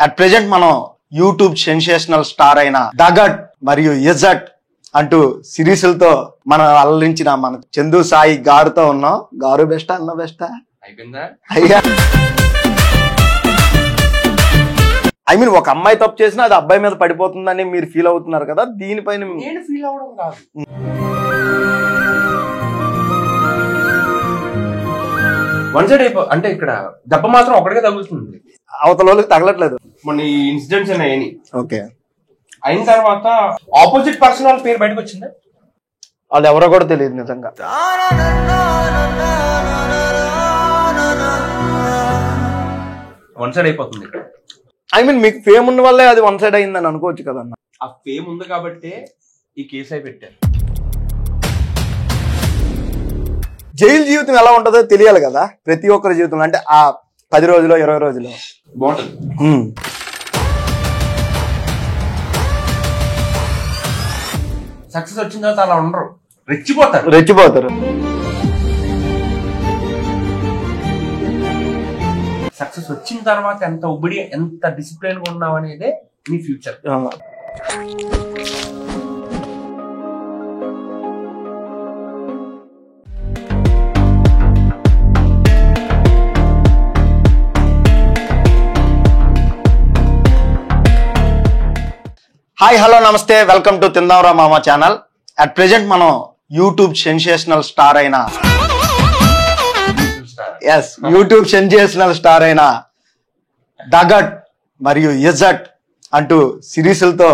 At present మనం YouTube sensational star అయిన దగడ్ మరియు ఇజట్ అంటూ సిరీస్లతో మనం అలరించిన మన చందు సాయి గారుతో ఉన్నాం. గారు బెస్టా అన్న బెస్టా అయిపోయిందా? అయ్యా ఒక అమ్మాయి తప్పు చేసినా అది అబ్బాయి మీద పడిపోతుందని మీరు ఫీల్ అవుతున్నారు కదా, దీనిపైన నేను ఫీల్ అవ్వడం కాదు. వన్ సైడ్ అంటే ఇక్కడ దెబ్బ మాత్రం ఒకటిగా తగులుతుంది, అవతల వాళ్ళకి తగలట్లేదు. మన ఈ ఇన్సిడెంట్స్ అయినాయి. ఓకే, అయిన తర్వాత ఆపోజిట్ పర్సన్ వాళ్ళ పేరు బయటకు వచ్చిందా? వాళ్ళు ఎవరో కూడా తెలియదు నిజంగా. వన్ సైడ్ అయిపోతుంది ఇక్కడ. మీకు ఫేమ్ ఉన్న వల్లే అది వన్ సైడ్ అయిందని అనుకోవచ్చు కదన్న. ఆ ఫేమ్ ఉంది కాబట్టి ఈ కేసు అయి పెట్టారు. జైలు జీవితం ఎలా ఉంటుందో తెలియాలి కదా ప్రతి ఒక్కరి జీవితంలో. అంటే ఆ 10 రోజులు 20 రోజులు బాగుంటుంది. సక్సెస్ వచ్చిన తర్వాత అలా ఉండరు, రెచ్చిపోతారు. సక్సెస్ వచ్చిన తర్వాత ఎంత ఉబ్బడి ఎంత డిసిప్లిన్ గా ఉన్నావు అనేదే నీ ఫ్యూచర్. హాయ్ హలో నమస్తే, వెల్కమ్ టు తిందాంరా మామ ఛానల్. అట్ ప్రెజెంట్ మనం యూట్యూబ్ సెన్సేషనల్ స్టార్ అయిన దగడ్ మరియు ఇజట్ అంటూ సిరీస్లతో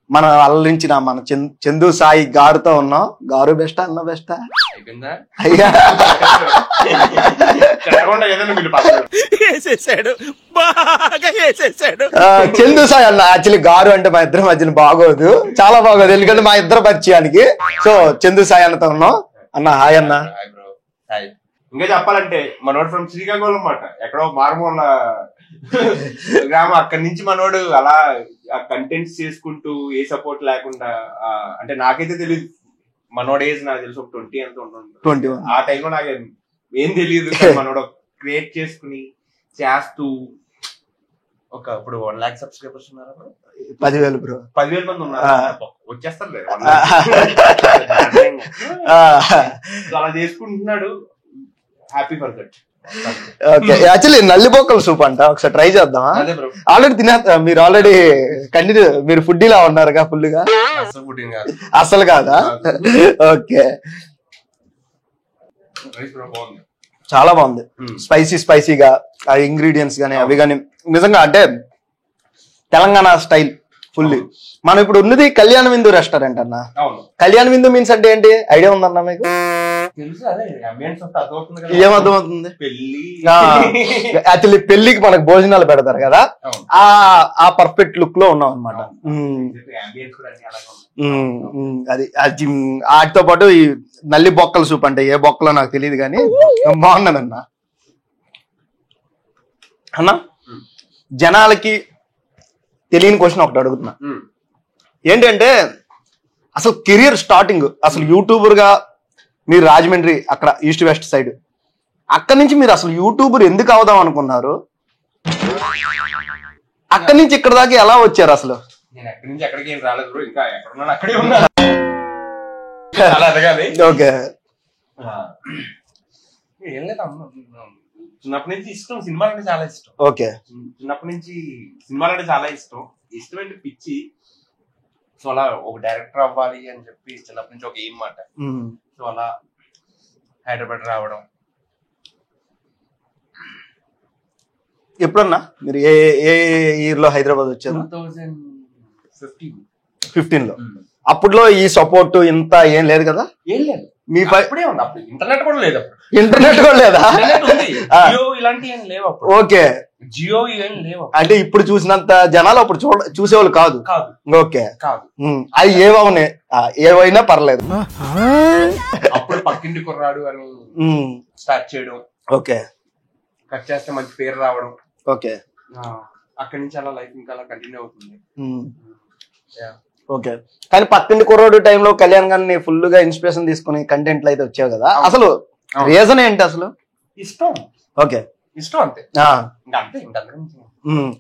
మనం అలరించిన మన చందు సాయి గారుతో ఉన్నాం. గారు బెస్టా అన్న బెస్టా అయ్యా చందు సాయి అన్న. యాక్చువల్లీ గారు అంటే మా ఇద్దరి మధ్యన బాగోదు, చాలా బాగోదు, ఎందుకంటే మా ఇద్దరు పరిచయానికి. సో చందు సాయి అన్నతో ఉన్నాం. అన్న హాయ్ అన్న. ఇంకా చెప్పాలంటే మనోడు ఫ్రమ్ శ్రీకాకుళం అన్నమాట, ఎక్కడో మారుమూల గ్రామం. అక్కడి నుంచి మనోడు అలా కంటెంట్స్ చేసుకుంటూ ఏ సపోర్ట్ లేకుండా, అంటే నాకైతే తెలియదు మనోడు ఏజ్, నాకు తెలుసు 20 ఎంత ఉంటుంది. ఆ టైంలో నాకు ఏం తెలియదు. మనోడు క్రియేట్ చేసుకుని చేస్తూ ఇప్పుడు 1 lakh సబ్స్క్రైబర్స్ ఉన్నారు. 10,000 బ్రో, 10,000 మంది ఉన్నారు. వచ్చేస్తారు అలా చేసుకుంటున్నాడు. Happy for that. Okay, actually నల్లిబొక్కల సూప్ అంట, ఒకసారి ట్రై చేద్దాం. ఆల్రెడీ తినేస్తా, మీరు ఆల్రెడీ కంటిన్యూ, మీరు ఫుడ్ ఇలా ఉన్నారుగా ఫుల్ గా? అసలు కాదా? ఓకే, చాలా బాగుంది. స్పైసీగా ఆ ఇంగ్రీడియంట్స్ గానీ అవి కానీ నిజంగా అంటే తెలంగాణ స్టైల్ ఫుల్లీ. మనం ఇప్పుడు ఉన్నది కళ్యాణ విందు రెస్టారెంట్ అన్న. కళ్యాణ విందు మీన్స్ అంటే ఏంటి ఐడియా ఉందన్న మీకు? ఏమర్థమవుతుంది? యాక్చువల్లీ పెళ్లికి మనకు భోజనాలు పెడతారు కదా, ఆ పర్ఫెక్ట్ లుక్ లో ఉన్నాం అనమాట. అది వాటితో పాటు ఈ నల్లి బొక్కల సూప్ అంటే ఏ బొక్కలో నాకు తెలియదు కానీ బాగున్నదన్న. అన్న జనాలకి తెలియని క్వశ్చన్ ఒకటి అడుగుతున్నా. ఏంటంటే అసలు కెరియర్ స్టార్టింగ్, అసలు యూట్యూబర్ గా మీరు రాజమండ్రి అక్కడ ఈస్ట్ వెస్ట్ సైడ్, అక్కడి నుంచి మీరు అసలు యూట్యూబర్ ఎందుకు అవుదాం అనుకున్నారు? అక్కడి నుంచి ఇక్కడ దాకా ఎలా వచ్చారు అసలు? ఓకే, చిన్నప్పటి నుంచి ఇష్టం, సినిమాలు అంటే చాలా ఇష్టం. ఓకే, చిన్నప్పటి నుంచి సినిమాలు అంటే చాలా ఇష్టమైన పిచ్చి. సో అలా ఒక డైరెక్టర్ అవ్వాలి అని చెప్పి చిన్నప్పటి నుంచి ఒక ఎయిమ్ మాట. సో అలా హైదరాబాద్ రావడం. ఎప్పుడన్నా మీరు ఏ ఇయర్ లో హైదరాబాద్ వచ్చారు? 2015 లో. అప్పట్లో ఈ సపోర్ట్ ఇంత ఏం లేదు కదా? ఏం లేదు, మీ ఇంటర్నెట్ కూడా లేదు. ఇంటర్నెట్ కూడా లేదా? జియో ఇలాంటివి ఏం లేవు. ఓకే, జియో ఏం లేవు. అంటే ఇప్పుడు చూసినంత జనాలు అప్పుడు చూసేవాళ్ళు కాదు. ఓకే, అది ఏవైనా పర్లేదు. అప్పుడు పక్కింటి కుర్రాడు అని స్టార్ట్ చేయడం. ఓకే, కట్ చేస్తే మంచి పేరు రావడం. ఓకే, అక్కడి నుంచి అలా లైఫ్ ఇంకా అలా కంటిన్యూ అవుతుంది. ఓకే, కానీ పక్కింటి కుర్రాడు టైంలో కళ్యాణ్ గారిని ఫుల్ గా ఇన్స్పిరేషన్ తీసుకుని కంటెంట్లు అయితే వచ్చావు కదా, అసలు రీజన్ ఏంటి అసలు? ఇష్టం. ఓకే, ఇష్టం అంతే, ఇంకా అంతే, ఇంకా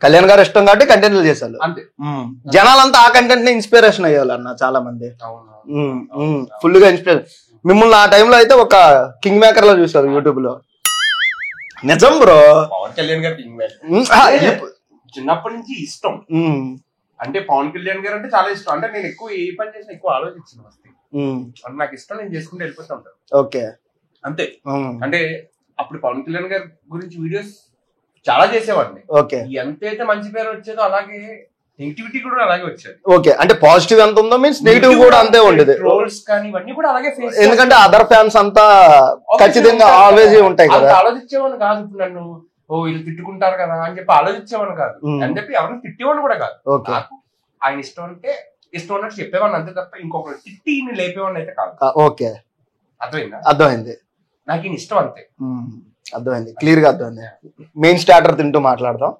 కళ్యాణ్ గారు ఇష్టం కాబట్టి కంటెంట్లు చేశారు అంతే. జనాలంతా ఆ కంటెంట్ ని ఇన్స్పిరేషన్ అయ్యేవాళ్ళు అన్న చాలా మంది, ఫుల్ గా ఇన్స్పిరేషన్. మిమ్మల్ని ఆ టైంలో అయితే ఒక కింగ్ మేకర్ లో చూసారు యూట్యూబ్ లో. నిజం బ్రో, పవన్ కళ్యాణ్ గారు కింగ్ మేకర్ చిన్నప్పటి నుంచి ఇష్టం. అంటే పవన్ కళ్యాణ్ గారు అంటే చాలా ఇష్టం. అంటే నేను ఎక్కువ ఏ పని చేసినా ఎక్కువ ఆలోచించాను వస్తే, నాకు ఇష్టం, నేను చేసుకుంటే వెళ్ళిపోతా ఉంటాను. ఓకే అంతే. అంటే అప్పుడు పవన్ కళ్యాణ్ గారి గురించి వీడియోస్ చాలా చేసేవాడిని. ఓకే, ఎంతైతే మంచి పేరు వచ్చేదో అలాగే నెగిటివిటీ కూడా అలాగే వచ్చేది. ఓకే, అంటే పాజిటివ్ ఎంత ఉందో మీన్స్ నెగిటివ్ కూడా అంతే ఉండేది. ట్రోల్స్ కానీ ఇవన్నీ కూడా అలాగే ఫేస్, ఎందుకంటే అదర్ ఫ్యాన్స్ అంతా ఖచ్చితంగా ఆల్వేజ్ ఉంటాయి కదా. ఆలోచించేవాడిని కాదు ఇప్పుడు నన్ను, వీళ్ళు తిట్టుకుంటారు కదా అని చెప్పి ఆలోచించేవాడిని కాదు, అని చెప్పి ఎవరిని తిట్టేవాడిని కూడా కాదు. నాకు ఆయన ఇష్టం అంటే ఇష్టం ఉన్నట్టు చెప్పేవాడిని అంతే తప్ప ఇంకొకరు తిట్టి లేపేవాడిని అయితే కాదు. ఓకే, అర్థమైందా? అర్థమైంది. నాకు ఈయన ఇష్టం అంతే, అర్థమైంది, క్లియర్ గా అర్థమైంది. మెయిన్ స్టార్టర్ తింటూ మాట్లాడదాం.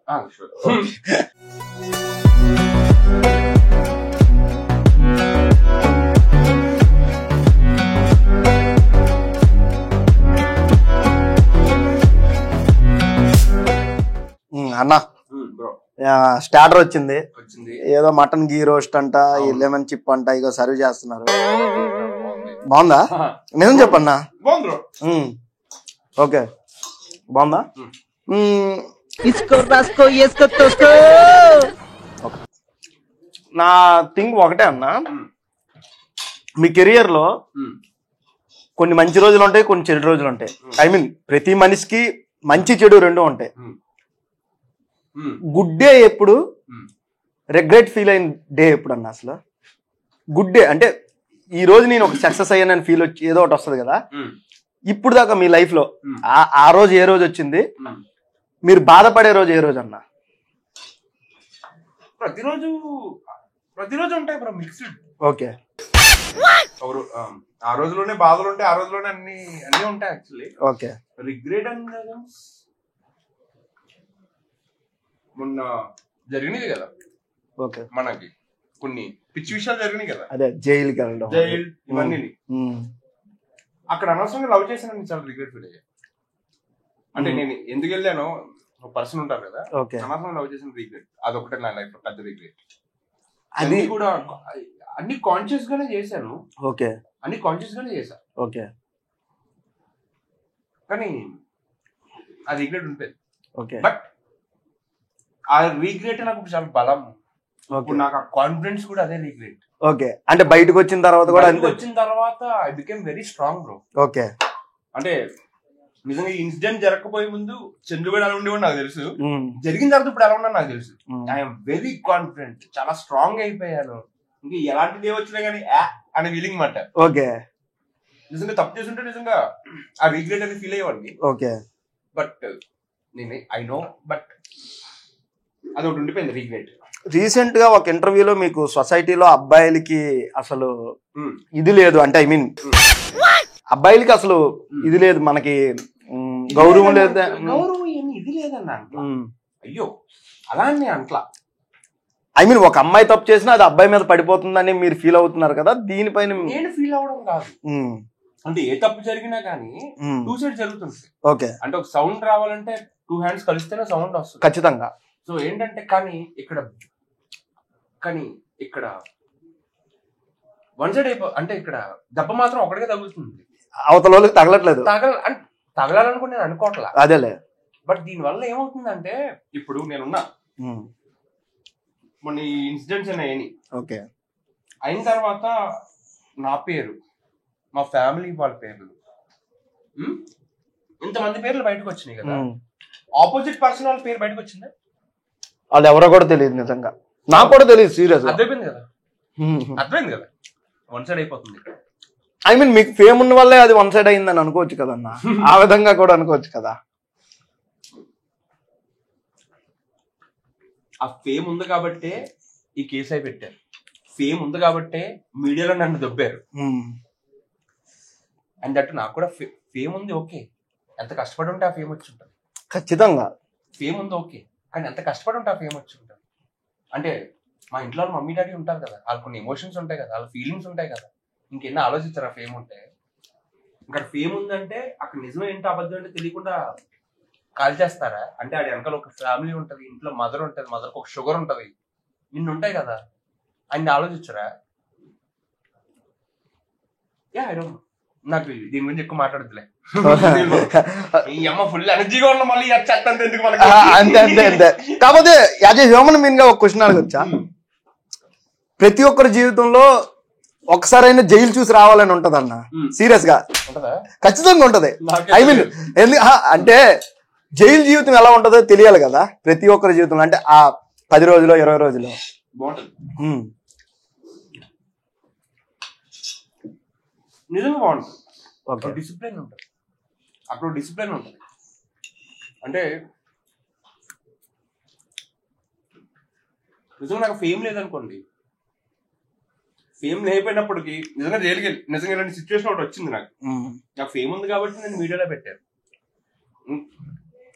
అన్న స్టార్టర్ వచ్చింది, ఏదో మటన్ గీ రోస్ట్ అంట, లెమన్ చిప్ అంట, ఇగో సర్వ్ చేస్తున్నారు. బాగుందా? నిజం చెప్పన్నా. ఓకే, బాగుందా? నా థింగ్ ఒకటే అన్న, మీ కెరియర్ లో కొన్ని మంచి రోజులు ఉంటాయి, కొన్ని చెడు రోజులు ఉంటాయి. ఐ మీన్ ప్రతి మనిషికి మంచి చెడు రెండు ఉంటాయి. గుడ్ డే ఎప్పుడు, రిగ్రెట్ ఫీల్ అయిన డే ఎప్పుడు అన్న? అసలు గుడ్ డే అంటే ఈ రోజు నేను ఒక సక్సెస్ అయ్యానని ఫీల్ వచ్చి ఏదో ఒకటి వస్తుంది కదా. ఇప్పుడు దాకా మీ లైఫ్ లో ఆ రోజు ఏ రోజు వచ్చింది, మీరు బాధపడే రోజు ఏ రోజు అన్న? ప్రతిరోజు ఉంటాయి బ్రో, మిక్స్డ్. ఓకే, ఆ రోజులోనే బాధలు ఉంటాయి, ఆ రోజులోనే అన్ని ఉంటాయి యాక్చువల్లీ. ఓకే, రిగ్రెట్ అనేది మొన్న జరిగినది కదా. ఓకే, మనకి కొన్ని పిచ్చి విషయాలు జరిగినాయి కదా. అదే జైలుకి వెళ్ళడం, జైలు ఇవన్నీ. అక్కడ అనవసరంగా లవ్ చేశానని చాలా రిగ్రెట్ ఫీల్ అయ్యా. అంటే నేను ఎందుకు వెళ్ళానో, ఒక పర్సన్ ఉంటారు కదా, అనవసరంగా లవ్ చేసిన రిగ్రెట్, అదొకటే నా లైఫ్ పెద్ద రిగ్రెట్. అది కూడా అన్ని కాన్షియస్ గానే చేశాను. ఓకే, అన్ని కాన్షియస్ గానే చేశాను. ఓకే, కానీ ఆ రిగ్రెట్ ఉంటుంది. ఓకే, బట్ ఆ రిగ్రెట్ నాకు చాలా బలం. ఇప్పుడు నాకు ఆ కాన్ఫిడెన్స్ కూడా అదే రిగ్రెట్. ఓకే, అంటే బయటకు వచ్చిన తర్వాత కూడా వచ్చిన తర్వాత I became very strong bro. Okay, అంటే నిజంగా ఈ ఇన్సిడెంట్ జరగకపోయే ముందు చంద్రబాబు ఎలా ఉండేవాడు నాకు తెలుసు, జరిగిన తర్వాత ఇప్పుడు ఎలా ఉన్నా నాకు తెలుసు. ఐఎమ్ వెరీ కాన్ఫిడెంట్, చాలా స్ట్రాంగ్ అయిపోయాను. ఇంకా ఎలాంటిది వచ్చినా కానీ అనే ఫీలింగ్ మాట. ఓకే, నిజంగా తప్పు చేస్తుంటే నిజంగా ఆ రిగ్రెట్ అని ఫీల్ అయ్యేవాడిని. ఓకే, బట్ నేను ఐ నో, బట్ అది ఒకటి ఉండిపోయింది రిగ్రెట్. రీసెంట్ గా ఒక ఇంటర్వ్యూలో మీకు సొసైటీలో అబ్బాయిలకి అసలు ఇది లేదు, అంటే ఐ మీన్ అబ్బాయిలకి అసలు ఇది లేదు, మనకి గౌరవం లేదు. గౌరవం ఏమి ఇది లేదన్నా. అయ్యో అలా అని అంట్లా. ఐ మీన్ ఒక అమ్మాయి తప్పు చేసినా అది అబ్బాయి మీద పడిపోతుందని మీరు ఫీల్ అవుతున్నారు కదా, దీనిపైన? నేను ఫీల్ అవడం కాదు, అంటే ఏ తప్పు జరిగినా కానీ టూ సైడ్ జరుగుతుంది. ఓకే, అంటే ఒక సౌండ్ రావాలంటే 2 hands కలిస్తేనే సౌండ్ వస్తుంది ఖచ్చితంగా. సో ఏంటంటే కానీ ఇక్కడ వన్ సైడ్ అంటే ఇక్కడ దెబ్బ మాత్రం ఒకటికే తగులుతుంది, అవతల వాళ్ళకి తగలట్లేదు. తగలాలనుకుని నేను అనుకోవట్లా. అదేలే. బట్ దీని వల్ల ఏమవుతుందంటే ఇప్పుడు నేనున్నా, మొన్న ఈ ఇన్సిడెంట్స్ అయినాయి. ఓకే, అయిన తర్వాత నా పేరు, మా ఫ్యామిలీ వాళ్ళ పేర్లు, ఇంతమంది పేర్లు బయటకు వచ్చినాయి కదా. ఆపోజిట్ పర్సన్ వాళ్ళ పేరు బయటకు వచ్చిందా? వాళ్ళు ఎవరో కూడా తెలియదు, నిజంగా నాకు కూడా తెలియదు. సీరియస్ అర్థమైంది కదా, అర్థమైంది కదా, వన్ సైడ్ అయిపోతుంది. ఐ మీన్ మీకు ఫేమ్ ఉన్న వల్లే అది వన్ సైడ్ అయిందని అనుకోవచ్చు కదన్నా, ఆ విధంగా కూడా అనుకోవచ్చు కదా. ఆ ఫేమ్ ఉంది కాబట్టే ఈ కేసు అయి పెట్టారు, ఫేమ్ ఉంది కాబట్టే మీడియాలో నన్ను దొబ్బారు. అండ్ దట్ నాకు కూడా ఫేమ్ ఉంది, ఓకే, ఎంత కష్టపడి ఉంటే ఆ ఫేమ్ వచ్చి ఉంటుంది. ఖచ్చితంగా ఫేమ్ ఉంది ఓకే, కానీ ఎంత కష్టపడి ఉంటే ఆ ఫేమ్ వచ్చి ఉంటుంది. అంటే మా ఇంట్లో మమ్మీ డాడీ ఉంటారు కదా, వాళ్ళకి కొన్ని ఎమోషన్స్ ఉంటాయి కదా, వాళ్ళ ఫీలింగ్స్ ఉంటాయి కదా, ఇంకెన్నో ఆలోచించారు ఆ ఫేమ్ ఉంటే. ఇంకా ఫేమ్ ఉందంటే అక్కడ నిజం ఏంటో అబద్ధం ఏంటో తెలియకుండా కాల్ చేస్తారా అంటే ఆడి వెనకాల ఒక ఫ్యామిలీ ఉంటది, ఇంట్లో మదర్ ఉంటది, మదర్కి ఒక షుగర్ ఉంటది, ఇన్ని ఉంటాయి కదా, అన్ని ఆలోచించరా? ఐ డోంట్ నో, నాకు దీని గురించి ఎక్కువ మాట్లాడదులే. ఈ అమ్మ ఫుల్ ఎనర్జీగా ఉన్న మళ్ళీ చెత్త ఎందుకు మనకి. అంతే అంతే అంతే. కాకపోతే యాజ్ ఏ హ్యూమన్ బీయింగ్ గా ఒక క్వశ్చన్ అడగొచ్చా? ప్రతి ఒక్కరి జీవితంలో ఒకసారైనా జైలు చూసి రావాలని ఉంటది అన్న, సీరియస్ గా ఖచ్చితంగా ఉంటది. ఐ మీన్ అంటే జైలు జీవితం ఎలా ఉంటుందో తెలియాలి కదా ప్రతి ఒక్కరి జీవితంలో. అంటే ఆ 10 రోజులు 20 రోజులు బాగుంటది, నిజంగా బాగుంటుంది. డిసిప్లిన్ ఉంటుంది అక్కడ, డిసిప్లిన్ ఉంటుంది. అంటే నిజంగా నాకు ఫేమ్ లేదనుకోండి, ఫేమ్ లేకపోయినప్పటికీ నిజంగా జైలుకి నిజంగా ఇలాంటి సిచ్యువేషన్ ఒకటి వచ్చింది. నాకు ఫేమ్ ఉంది కాబట్టి నేను మీడియాలో పెట్టాను.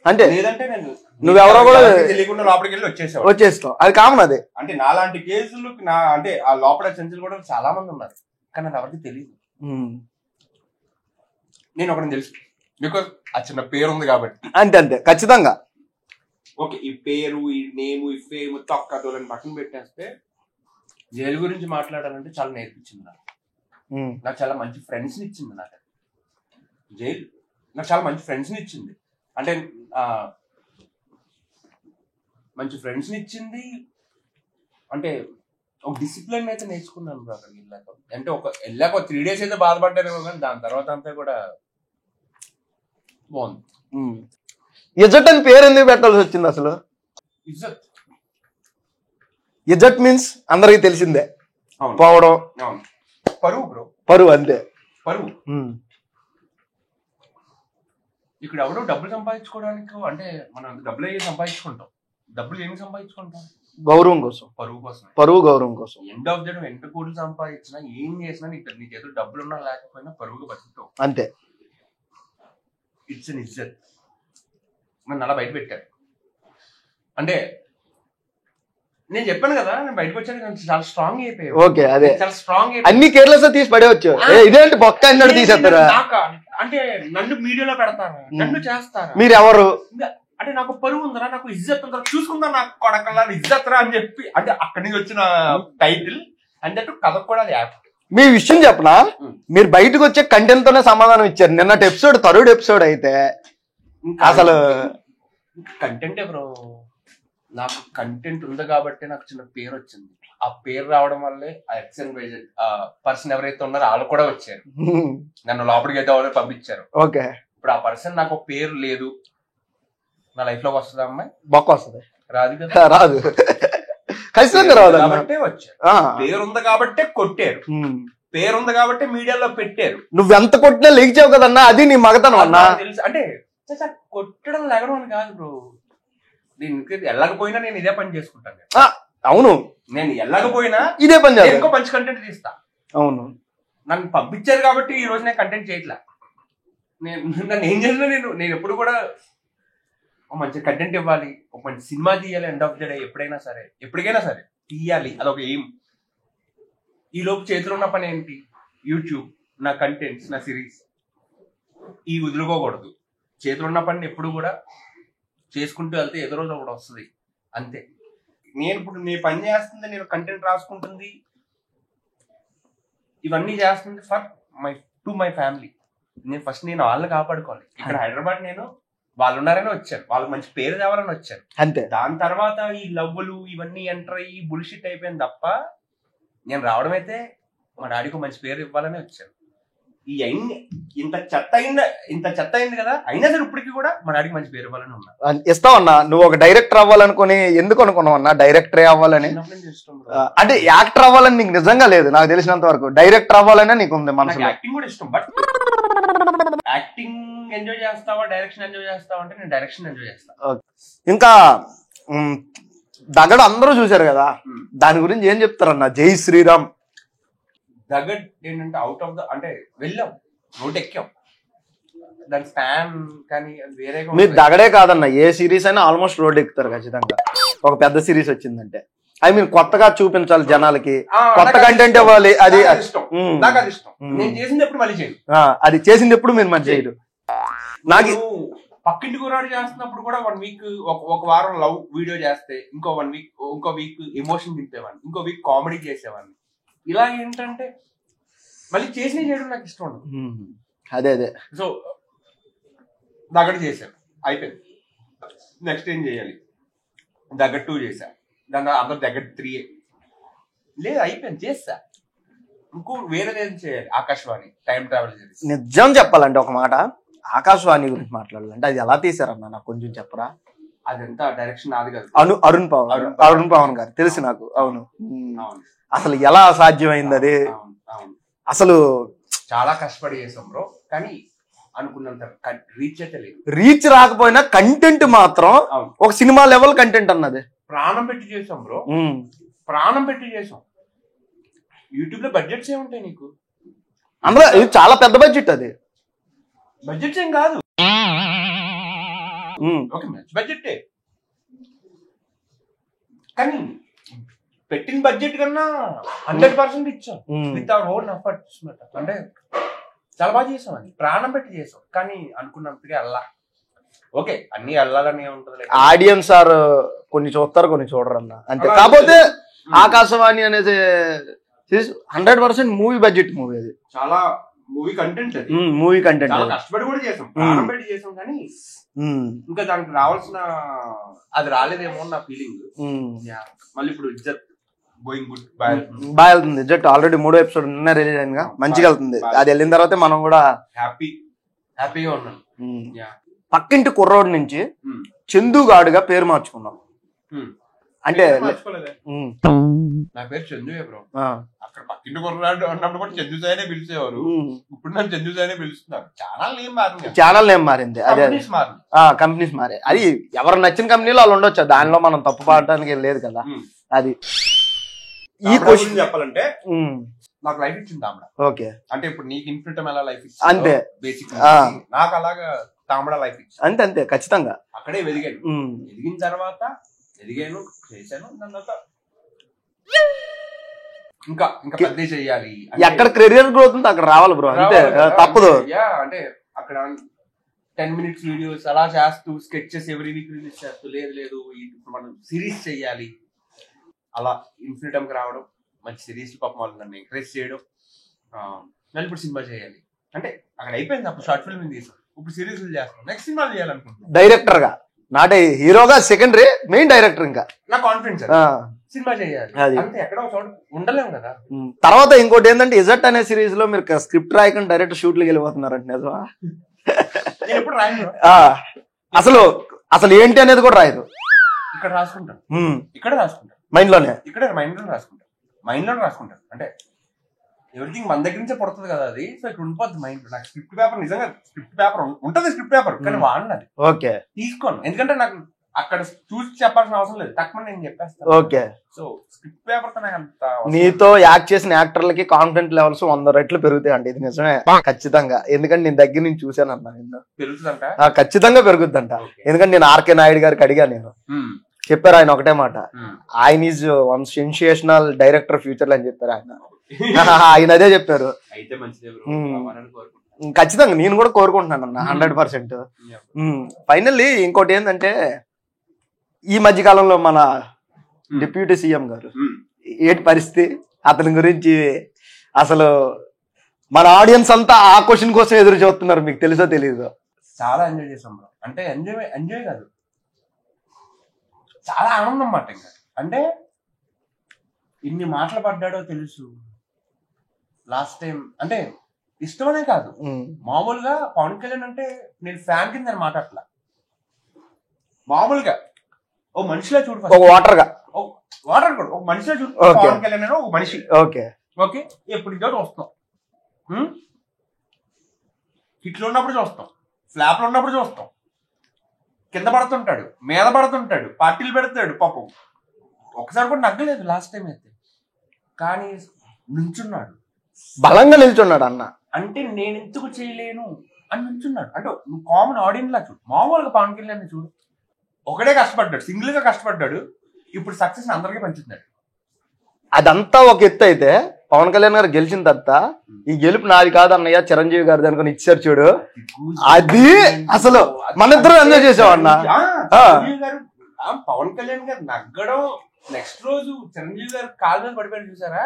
అంటే లేదంటే నేను నువ్వెవరో కూడా తెలియకుండా లోపలికి వెళ్ళి వచ్చేస్తావు. అది కామన్. అది అంటే నాలాంటి కేసులు అంటే ఆ లోపల చెంచులు కూడా చాలా మంది ఉన్నారు, కానీ అది ఎవరికి తెలియదు. నేను ఒకరిని తెలుసు, బికాస్ ఆ చిన్న పేరు ఉంది కాబట్టి. అంతే అంతే, ఖచ్చితంగా. ఓకే, ఈ పేరు, ఈ నేము, ఈ ఫేమ్ తొక్క తోలని పక్కన పెట్టేస్తే జైలు గురించి మాట్లాడాలంటే చాలా నేర్పించింది నాకు చాలా మంచి ఫ్రెండ్స్ని ఇచ్చింది. నాకు జైలు నాకు చాలా మంచి ఫ్రెండ్స్ని ఇచ్చింది. అంటే మంచి ఫ్రెండ్స్ని ఇచ్చింది. అంటే ఒక డిసిప్లిన్ అయితే నేర్చుకున్నాను బ్రో అక్కడికి వెళ్ళాక. అంటే వెళ్ళాక 3 days అయితే బాధపడ్డానేమో, కానీ దాని తర్వాత అంతా కూడా బాగుంది. ఇజ్జత్ అని పేరు ఎందుకు పెట్టాల్సి వచ్చింది అసలు? ఇజ్జత్ మీన్స్ అందరికి తెలిసిందే, పోవడం, పరువు బ్రో, పరువు. అంతే, పరువు. ఇక్కడ ఎవడో డబ్బులు సంపాదించుకోవడానికి, అంటే మనం డబ్బులు ఏమి సంపాదించుకుంటాం, డబ్బులు ఏమి సంపాదించుకుంటాం? గౌరవం కోసం, పరువు కోసం, పరువు గౌరవం కోసం. ఎండ్ ఆఫ్ ద డే ఎంత కోట్లు సంపాదించినా ఏం చేసినా నీ చేతులు డబ్బులు ఉన్నా లేకపోయినా పరుగుగా బతుకుతావు. అంతే. ఇట్స్ అన్ ఇజ్జత్. నన్ను అలా బయట పెట్టారు. అంటే నేను చెప్పాను కదా, నేను బయటకు వచ్చాను చాలా స్ట్రాంగ్ అయిపోయాను. ఓకే, అదే చాలా స్ట్రాంగ్. అన్ని కేర్లెస్ తీసి పడేవచ్చు. ఇదేంటి బొక్క అన్నాడు తీసేస్తారా? అంటే నన్ను మీడియాలో పెడతారు, నన్ను చేస్తారు. మీరు ఎవరు అంటే నాకు పరువు ఉందరా, నాకు ఇజ్జత్ ఉందా, చూసుకుందా నాకు కొడకల్లా ఇజ్జత్ రా అని చెప్పి, అంటే అక్కడి నుంచి వచ్చిన టైటిల్ అంటే కథ కూడా అది యాప్. మీ విషయం చెప్పనా, మీరు బయటకు వచ్చే కంటెంట్ తోనే సమాధానం ఇచ్చారు. నిన్నటి ఎపిసోడ్, థర్డ్ ఎపిసోడ్ అయితే అసలు కంటెంట్ బ్రో. నాకు కంటెంట్ ఉంది కాబట్టి నాకు చిన్న పేరు వచ్చింది. ఆ పేరు రావడం వల్లే ఆ ఎక్స్ఎన్ పర్సన్ ఎవరైతే ఉన్నారో వాళ్ళు కూడా వచ్చారు, నన్ను లోపలికి అయితే వాళ్ళు పంపించారు. ఓకే, ఇప్పుడు ఆ పర్సన్ నాకు పేరు లేదు, నా లైఫ్ లోకి వస్తుంది అమ్మాయి, బొక్క వస్తుంది, రాదు కదా, రాదు, ఖచ్చితంగా రాదు. కాబట్టే వచ్చారు. పేరు ఉంది కాబట్టే కొట్టారు, పేరు ఉంది కాబట్టి మీడియాలో పెట్టారు. నువ్వెంత కొట్టినా లేచావు కదన్నా, అది నీ మగతనం అన్నా. తెలుసు, అంటే కొట్టడం లేగడం అని కాదు బ్రో. దీనికి వెళ్ళకపోయినా నేను ఇదే పని చేసుకుంటాను. అవును, నేను వెళ్ళకపోయినా ఇదే పని చేస్తా, ఇంకో మంచి కంటెంట్ తీస్తా. అవును, నన్ను పంపించారు కాబట్టి ఈ రోజు నేను కంటెంట్ చేయట్లా. నన్ను ఏం చేసినా నేను ఎప్పుడు కూడా ఒక మంచి కంటెంట్ ఇవ్వాలి, ఒక మంచి సినిమా తీయాలి. ఎండ్ ఆఫ్ ద డే ఎప్పుడైనా సరే, ఎప్పటికైనా సరే తీయాలి, అదొక ఎయిమ్. ఈ లోపు చేతిలో ఉన్న పని ఏంటి? యూట్యూబ్, నా కంటెంట్స్, నా సిరీస్, ఈ వదులుకోకూడదు. చేతిలో ఉన్న పని ఎప్పుడు కూడా చేసుకుంటూ వెళ్తే ఏదో రోజు ఒకటి వస్తుంది, అంతే. నేను ఇప్పుడు నేను పని చేస్తుంది, నేను కంటెంట్ రాసుకుంటుంది, ఇవన్నీ చేస్తుంది ఫర్ మై ఫ్యామిలీ. నేను వాళ్ళని కాపాడుకోవాలి. ఇక్కడ హైదరాబాద్ నేను వాళ్ళు ఉన్నారని వచ్చాను, వాళ్ళకి మంచి పేరు తేవాలని వచ్చాను, అంతే. దాని తర్వాత ఈ లవ్వులు ఇవన్నీ ఎంటర్ అయ్యి బుల్షిట్ అయిపోయింది తప్ప, నేను రావడం అయితే మా డాడీకి మంచి పేరు ఇవ్వాలని వచ్చాను. ఈ ఇంత చెత్త అయింది కదా, అయినా సరే ఇప్పటికీ కూడా మా డాడీకి మంచి పేరు ఇవ్వాలని ఉన్నా. ఇస్తావన్నా, నువ్వు ఒక డైరెక్టర్ అవ్వాలనుకుని ఎందుకు అనుకున్నావు అన్నా డైరెక్టరే అవ్వాలని? అంటే యాక్టర్ అవ్వాలని నీకు నిజంగా లేదు నాకు తెలిసినంత వరకు, డైరెక్టర్ అవ్వాలనే నీకు ఉంది మనసులో. యాక్టింగ్ కూడా ఇష్టం, బట్ యాక్టింగ్ ఎంజాయ్ చేస్తావా, డైరెక్షన్ ఎంజాయ్ చేస్తావా అంటే నేను డైరెక్షన్ ఎంజాయ్ చేస్తా. ఇంకా దగడ్ అందరూ చూసారు కదా, దాని గురించి ఏం చెప్తారన్నా? జై శ్రీరామ్. దగడ్ ఏంటంటే అవుట్ ఆఫ్ ద, అంటే వెళ్ళాం, రోడ్ ఎక్కాం, దాని ఫ్యాన్ కానీ వేరే. మీరు దగడే కాదన్న, ఏ సిరీస్ అయినా ఆల్మోస్ట్ రోడ్ ఎక్కుతారు ఖచ్చితంగా. ఒక పెద్ద సిరీస్ వచ్చిందంటే, ఐ మీన్ కొత్తగా చూపించాలి జనాలకి, కొత్త కంటెంట్ ఇవ్వాలి. అది నాకు అది ఇష్టం. నేను చేసింది ఎప్పుడు మళ్ళీ చేయను, అది చేసింది ఎప్పుడు మీరు మళ్ళీ చేయరు. నాకు పక్కింటి కుర్రాడు చేస్తున్నప్పుడు కూడా 1 వీక్ ఒక వారం లవ్ వీడియో చేస్తే ఇంకో వీక్ ఎమోషన్ దింపేవాడిని, ఇంకో వీక్ కామెడీ చేసేవాడిని. ఇలా ఏంటంటే మళ్ళీ చేసిన చేయడం నాకు ఇష్టం ఉండదు. అదే సో దగ్గర చేశాను, అయిపోయింది. నెక్స్ట్ ఏం చేయాలి, దగ్గర 2 చేశా, దాని అందరు దగ్గర 3 లేదు, అయిపోయింది, చేస్తా. ఇంకో వేరేదేం చేయాలి, ఆకాశవాణి టైం ట్రావెల్ చేసి. నిజం చెప్పాలంటే ఒక మాట, ఆకాశవాణి గురించి మాట్లాడాలంటే అది ఎలా తీసారన్నా నాకు కొంచెం చెప్పరా? అదంతా డైరెక్షన్ నాది కాదు, అరుణ్ పవన్ గారు తెలుసు నాకు. అవును, అసలు ఎలా సాధ్యమైంది అది? అసలు చాలా కష్టపడి చేసాం బ్రో, కానీ అనుకున్నంత రీచ్ అయితే లేదు. రీచ్ రాకపోయినా కంటెంట్ మాత్రం ఒక సినిమా లెవెల్ కంటెంట్ అన్నది. ప్రాణం పెట్టి చేసాం బ్రో, ప్రాణం పెట్టి చేసాం. యూట్యూబ్ లో బడ్జెట్స్ ఏముంటాయి నీకు? అందులో ఇది చాలా పెద్ద బడ్జెట్, అది బడ్జెట్స్ ఏం కాదు, ఓకే మంచి బడ్జెట్, కానీ పెట్టిన బడ్జెట్ కన్నా 100% ఇచ్చాం విత్ అవర్ ఓన్ ఎఫర్ట్స్. అంటే చాలా బాగా చేసాం, అది ప్రాణం పెట్టి చేసాం. కానీ అనుకున్నంతగా అల్లా ఓకే, అన్ని అల్లాలనే ఉంటుంది. ఆడియన్స్ ఆర్ కొన్ని చూస్తారు, కొన్ని చూడరు అన్న అంతే. కాకపోతే ఆకాశవాణి అనేది 100% మూవీ బడ్జెట్ మూవీ, అది చాలా మూవీ కంటెంట్, అది మూవీ కంటెంట్, చాలా కష్టపడి కూడా చేసాం, ప్రాణం పెట్టి చేసాం. కానీ ఇంకా దానికి రావాల్సిన అది రాలేదేమో నా ఫీలింగ్. మళ్ళీ ఇప్పుడు ఇజ్జత్ గోయింగ్ గుడ్ బాగా వెళ్తుంది. ఇజ్జత్ ఆల్రెడీ 3వ ఎపిసోడ్ నిన్న రిలీజ్ అయింది, మంచిగా వెళ్తుంది. అది వెళ్ళిన తర్వాత మనం కూడా హ్యాపీగా ఉన్నాం. పక్కింటి కుర్రోడ్ నుంచి చందుగాడుగా పేరు మార్చుకున్నాం. అంటే నా పేరు చందువే బ్రో, అక్కడ పక్కింటి కుర్రాడు అన్నప్పుడు కూడా చందు సాయనే పిలిచేవారు, ఇప్పుడు నన్ను చందు సాయనే పిలుస్తున్నారు. ఛానల్ నేమ్ మారింది, అదే కంపెనీస్ మారే. అది ఎవరు నచ్చిన కంపెనీలో వాళ్ళు ఉండొచ్చు, దానిలో మనం తప్పు పడటానికి లేదు కదా. అది ఈ క్వశ్చన్ చెప్పాలంటే నాకు లైఫ్ ఇచ్చింది తామడా. ఓకే, అంటే ఇప్పుడు నీకు ఇన్ఫినిటం ఎలా లైఫ్ ఇచ్చింది అంతే, బేసిక్ నాకు అలాగా తామడా లైఫ్ ఇచ్చింది. అంతే అంతే ఖచ్చితంగా. అక్కడే ఎదిగాను, ఎదిగిన తర్వాత ఎదిగాను, చేశాను. దాని తర్వాత ఇంకా పెద్ద చెయ్యాలి. ఎక్కడ కెరియర్ గ్రోత్ ఉంటే అక్కడ రావాలి బ్రో, అంతే, తప్పదు. అంటే అక్కడ 10 minutes వీడియోస్ అలా చేస్తూ స్కెచెస్ ఎవ్రీ వీక్ రిలీజ్ చేస్తూ, లేదు ఇప్పుడు మనం సిరీస్ చెయ్యాలి, అలా ఇన్ఫినిటమ్ కి రావడం, మంచి సిరీస్ పాపం వాళ్ళు నన్ను ఎంకరేజ్ చేయడం. మళ్ళీ ఇప్పుడు సినిమా చేయాలి అంటే అక్కడ అయిపోయింది. అప్పుడు షార్ట్ ఫిల్మ్ తీసాం, ఇప్పుడు సిరీస్ చేస్తాం, నెక్స్ట్ సినిమా చేయాలనుకుంటున్నాం. డైరెక్టర్ గా, నాటే హీరోగా సెకండరీ, మెయిన్ డైరెక్టర్. ఇంకా నా కాన్ఫిడెన్స్ సినిమా చేయాలి అంటే ఎక్కడో చోట ఉండలేము కదా. తర్వాత ఇంకోటి ఏంటంటే ఇజట్ అనే సిరీస్ లో మీరు స్క్రిప్ట్ రాయకుండా డైరెక్ట్ షూట్లకి వెళ్ళిపోతున్నారంటే నిజమా? నేను ఎప్పుడు రాయను, అసలు ఏంటి అనేది కూడా రాయదు. ఇక్కడ రాసుకుంటాను, ఇక్కడ రాసుకుంటాను, మైండ్ లోనే రాసుకుంటాను. అంటే ఎవ్రీథింగ్ మన దగ్గర నుంచే పడుతుంది కదా అది, సో ఇక్కడ ఉండిపోద్ది మైండ్ లో. నాకు స్క్రిప్ట్ పేపర్ నిజంగా స్క్రిప్ట్ పేపర్ ఉంటుంది, స్క్రిప్ట్ పేపర్ కానీ వాడినది ఓకే తీసుకోను, ఎందుకంటే నాకు అక్కడ చూసి చెప్పాల్సిన అవసరం లేదు, తక్కువ నేను చెప్పేస్తాను. ఓకే, సో స్క్రిప్ట్ పేపర్ తో నాకు అంత. నీతో యాక్ట్ చేసిన యాక్టర్లకి కాన్ఫిడెంట్ లెవెల్స్ 100 రెట్లు పెరుగుతాయి అంటే ఇది నిజమే ఖచ్చితంగా. ఎందుకంటే నేను దగ్గర నుంచి చూసాను అన్న, పెరుగుతుందంట, ఖచ్చితంగా పెరుగుద్దంట. ఎందుకంటే నేను ఆర్కే నాయుడు గారికి అడిగా, నేను చెప్పారు, ఆయన ఒకటే మాట, ఆయన is one sensational director future అని చెప్పారు ఆయన. ఆయన అదే చెప్పారు. ఖచ్చితంగా నేను కూడా కోరుకుంటున్నాను అన్న 100%. ఫైనల్లీ ఇంకోటి ఏంటంటే ఈ మధ్య కాలంలో మన డిప్యూటీ సీఎం గారు ఏంటి పరిస్థితి, అతని గురించి అసలు మన ఆడియన్స్ అంతా ఆ క్వశ్చన్ కోసం ఎదురు చూస్తున్నారు, మీకు తెలుసో తెలీదు. చాలా ఎంజాయ్ చేసాం బ్రో, అంటే ఎంజాయ్ కాదు, చాలా ఆనందం మాట. ఇంకా అంటే ఇన్ని మాటలు పడ్డాడో తెలుసు. లాస్ట్ టైం అంటే ఇష్టమనే కాదు, మామూలుగా పవన్ కళ్యాణ్ అంటే నేను ఫ్యాన్ కింద మాట్లాడట్లా, మామూలుగా ఓ మనిషిలో చూడు, వాటర్ కూడా ఒక మనిషిలో చూడు. పవన్ కళ్యాణ్ ఒక మనిషి, ఓకే ఎప్పుడు ఇదో చూస్తాం, హిట్లో ఉన్నప్పుడు చూస్తాం, ఫ్లాప్ లో ఉన్నప్పుడు చూస్తాం, కింద పడుతుంటాడు, మీద పడుతుంటాడు, పార్టీలు పెడతాడు, పాపం ఒకసారి కూడా నగ్గలేదు లాస్ట్ టైం అయితే. కానీ నుంచున్నాడు, బలంగా నిల్చున్నాడు అన్న. అంటే నేను ఎందుకు చేయలేను అని నుంచున్నాడు. అంటే నువ్వు కామన్ ఆడియన్స్ లా చూడు, మామూలుగా పవన్ కళ్యాణ్ చూడు, ఒకడే కష్టపడ్డాడు, సింగిల్ గా కష్టపడ్డాడు, ఇప్పుడు సక్సెస్ అందరికీ పంచుతున్నాడు. అదంతా ఒక ఎత్తు అయితే పవన్ కళ్యాణ్ గారు గెలిచిన తర్వాత ఈ గెలుపు నాది కాదు అన్నయ్య చిరంజీవి గారు అనుకుని ఇచ్చారు చూడు, అది అసలు మన ఇద్దరం ఎంజాయ్ చేసాం అన్న. పవన్ కళ్యాణ్ గారు నగ్గడం నెక్స్ట్ రోజు చిరంజీవి గారు కాళ్ళ మీద పడిపోయాడు చూసారా,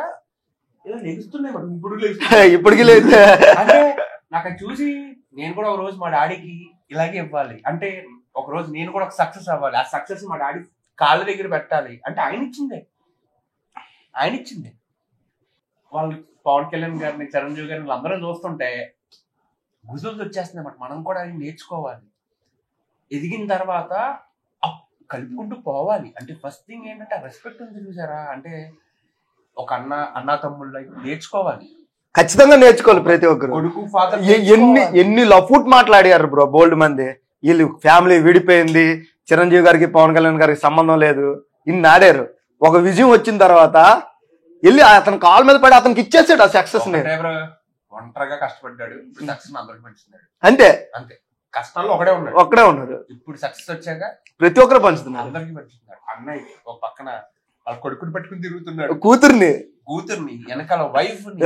ఇలా లెగుస్తున్నాయి ఇప్పటికి లేదు. అంటే నాకు అది చూసి నేను కూడా ఒక రోజు మా డాడీకి ఇలాగే ఇవ్వాలి, అంటే ఒక రోజు నేను కూడా ఒక సక్సెస్ అవ్వాలి, ఆ సక్సెస్ మా డాడీ కాళ్ళ దగ్గర పెట్టాలి అంటే ఆయన ఇచ్చిందే. వాళ్ళు పవన్ కళ్యాణ్ గారిని చిరంజీవి గారిని అందరం చూస్తుంటే గుజులు వచ్చేస్తున్నాయి అన్నమాట. మనం కూడా అది నేర్చుకోవాలి, ఎదిగిన తర్వాత కలుపుకుంటూ పోవాలి. అంటే ఫస్ట్ థింగ్ ఏంటంటే రెస్పెక్ట్ ఉంది చూసారా, అంటే ఒక అన్న తమ్ముళ్ళు నేర్చుకోవాలి, ఖచ్చితంగా నేర్చుకోవాలి ప్రతి ఒక్కరు. కొడుకు ఫాదర్ ఎన్ని లఫూట్ మాట్లాడారు బ్రో బోల్డ్ మంది. వీళ్ళు ఫ్యామిలీ విడిపోయింది, చిరంజీవి గారికి పవన్ కళ్యాణ్ గారికి సంబంధం లేదు, ఇన్ని ఆడారు. ఒక విజయం వచ్చిన తర్వాత వెళ్ళి అతను కాల్ మీద పడి అతనికి ఇచ్చేసాడు ఆ సక్సెస్ ని. ఒంటరిగా కష్టపడ్డాడు, సక్సెస్ అందరికి పంచుతున్నాడు. అంతే కష్టాల్లో ఒకడే ఉన్నాడు. ఇప్పుడు సక్సెస్ వచ్చాక ప్రతి ఒక్కరు పంచుతున్నారు, అందరికి పంచుతున్నాడు. అన్నయ్య ఒక పక్కన వాళ్ళ కొడుకుని పట్టుకుని తిరుగుతున్నాడు, కూతుర్ని వెనకాల వైఫ్ ని.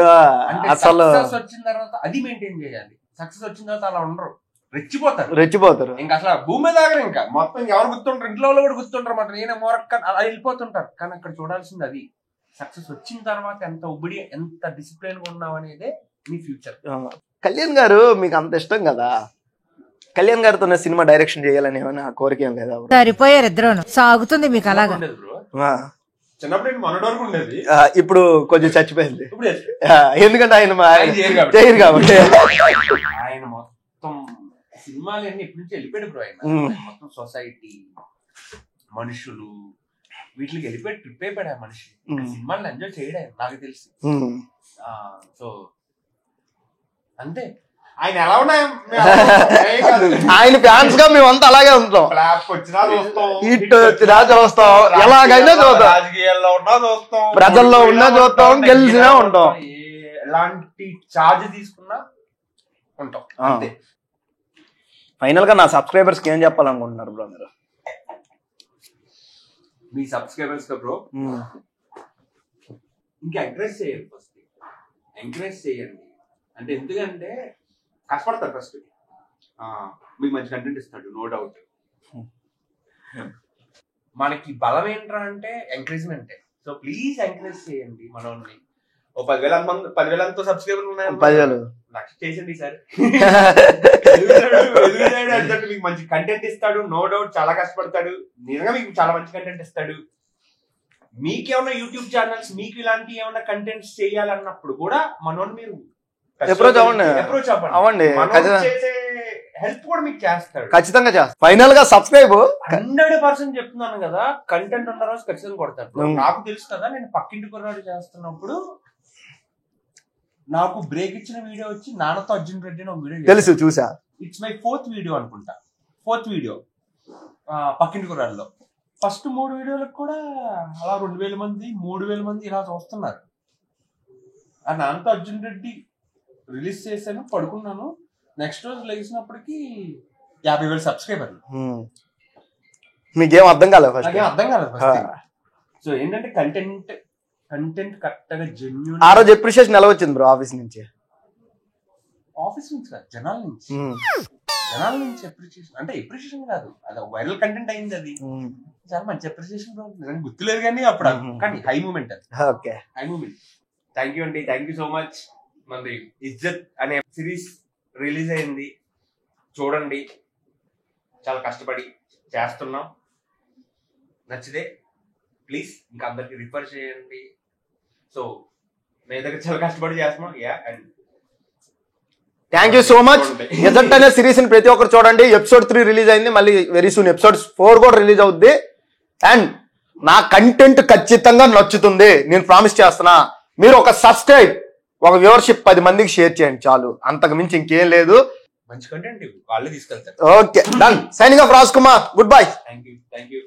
అసలు సక్సెస్ వచ్చిన తర్వాత అది మెయింటైన్ చేయాలి. సక్సెస్ వచ్చిన తర్వాత అలా ఉండరు, రెచ్చిపోతారు. ఇంకా అసలు భూమి మీద ఆగరు, ఇంకా మొత్తం ఎవరు గుర్తుంటారు, ఇంట్లో వాళ్ళు కూడా గుర్తుంటారు మాట, నేనే మోరక్క అలా వెళ్ళిపోతుంటారు. కానీ అక్కడ చూడాల్సింది అది సక్సెస్ వచ్చిన తర్వాత ఎంత ఉబడి ఎంత డిసిప్లిన్ గా ఉన్నావు అనేదే నీ ఫ్యూచర్. కళ్యాణ్ గారు మీకు అంత ఇష్టం కదా, కళ్యాణ్ గారితో సినిమా డైరెక్షన్ చేయాలని ఏమైనా కోరిక ఏం లేదా? సరిపోయారు ఇద్దరు, సాగుతుంది మీకు అలాగా. చిన్నప్పుడు మనోడు ఉండేది, ఇప్పుడు కొంచెం చచ్చిపోయింది. ఎందుకంటే ఆయన చేయరు కాబట్టి. ఆయన మొత్తం సినిమాలన్నీ ఇప్పటి నుంచి వెళ్ళిపోయాడు బ్రో. ఆయన మొత్తం సొసైటీ, మనుషులు, వీటికి వెళ్ళిపోయి ట్రిప్ అయిపోయాడు ఆ మనిషి. సినిమాలను ఎంజాయ్ చేయడా నాకు తెలిసి. సో అంతే, ఆయన ఎలా ఉన్నాయి, ఆయన ఫ్యాన్స్ గా మేమంతా అలాగే ఉంటాం. ఇటు వచ్చినా చూస్తాం, ఎలాగైనా చూస్తాం, రాజకీయాల్లో ఉన్నా చూస్తాం, ప్రజల్లో ఉన్నా చూస్తాం, గెలిచినా ఉంటాం, ఎలాంటి ఛార్జ్ తీసుకున్నా ఉంటాం అంతే. ఫైనల్ గా నా సబ్స్క్రైబర్స్ కి ఏం చెప్పాలనుకుంటున్నారు బ్రో మీరు? మీ సబ్స్క్రైబర్స్ గా బ్రో ఇంకా ఎంకరేజ్ చేయండి, ఫస్ట్ ఎంకరేజ్ చేయండి. అంటే ఎందుకంటే కష్టపడతారు, ఫస్ట్ మీకు మంచి కంటెంట్ ఇస్తాడు, నో డౌట్. మనకి బలం ఏంట్రా అంటే ఎంకరేజ్మెంటే. సో ప్లీజ్ ఎంకరేజ్ చేయండి మనోని. ఓ 10,000 సబ్స్క్రైబర్లు ఉన్నాయి, 10,000 లక్ష చేసింది సార్. మీకు మంచి కంటెంట్ ఇస్తాడు, నో డౌట్. చాలా కష్టపడతాడు, నిజంగా మీకు చాలా మంచి కంటెంట్ ఇస్తాడు. మీకేమన్నా యూట్యూబ్ ఛానల్స్, మీకు ఇలాంటి ఏమన్నా కంటెంట్స్ చేయాలన్నప్పుడు కూడా మనోని మీరు అప్రోచ్ అవ్వండి, హెల్ప్ కూడా మీకు చేస్తాడు, ఖచ్చితంగా చేస్తాడు. ఫైనల్ గా సబ్స్క్రైబ్ 100% చెప్తున్నాను కదా, కంటెంట్ ఉన్న రోజు ఖచ్చితంగా కొడతాడు. నాకు తెలుసు కదా, నేను పక్కింటి కుర్రాడు చేస్తున్నప్పుడు నాకు బ్రేక్ ఇచ్చిన వీడియో వచ్చి నాన్నతో అర్జున్ రెడ్డి ఒక వీడియో తెలుసు, చూసా. ఇట్స్ మై 4th వీడియో అనుకుంటా, 4th వీడియో పక్కింటి కుర్రాడులో. ఫస్ట్ 3 వీడియోలకు కూడా అలా 2,000 మంది 3,000 మంది ఇలా చూస్తున్నారు. ఆ నాన్నతో అర్జున్ రెడ్డి రిలీజ్ చేశాను, పడుకున్నాను, నెక్స్ట్ రోజు లేచినప్పటికి 50,000 సబ్స్క్రైబర్లు. మీకేం అర్థం కాలేదు, అర్థం కాలేదు. సో ఏంటంటే కంటెంట్ కరెక్ట్ గా జెన్యూన్. ఆ రోజు ఎప్రిషియేషన్ ఎలా వచ్చింది బ్రో? ఆఫీస్ నుంచి కాదు, జనాల నుంచి ఎప్రిషియేషన్. అంటే ఎప్రిషియేషన్ కాదు, అది వైరల్ కంటెంట్ అయింది, అది చాలా మంచి ఎప్రిషియేషన్ బ్రో. గుర్తులేదు కానీ అప్పుడు, కానీ హై మూమెంట్, అది హై మూమెంట్. థ్యాంక్ యూ అండి, థ్యాంక్ యూ సో మచ్. మనది ఇజ్జత్ అనే సిరీస్ రిలీజ్ అయింది, చూడండి. చాలా కష్టపడి చేస్తున్నాం, నచ్చితే ప్లీజ్ ఇంకా అందరికి రిఫర్ చేయండి. సో మీ దగ్గర చాలా కష్టపడి చేస్తున్నాం. And thank you so much. ఇజ్జత్ అనే సిరీస్ ని ప్రతి ఒక్కరు చూడండి. ఎపిసోడ్ 3 రిలీజ్ అయింది, మళ్ళీ వెరీ సూన్ ఎపిసోడ్ 4 కూడా రిలీజ్ అవుద్ది. అండ్ నా కంటెంట్ ఖచ్చితంగా నచ్చుతుంది, నేను ప్రామిస్ చేస్తున్నా. మీరు ఒక సబ్స్క్రైబ్, ఒక వ్యూవర్షిప్ 10 మందికి షేర్ చేయండి చాలు, అంతకు మించి ఇంకేం లేదు. మంచి కంటెంట్ వాళ్ళే తీసుకెళ్తారు. Okay, done. Signing off Raj Kumar, good bye. Thank you.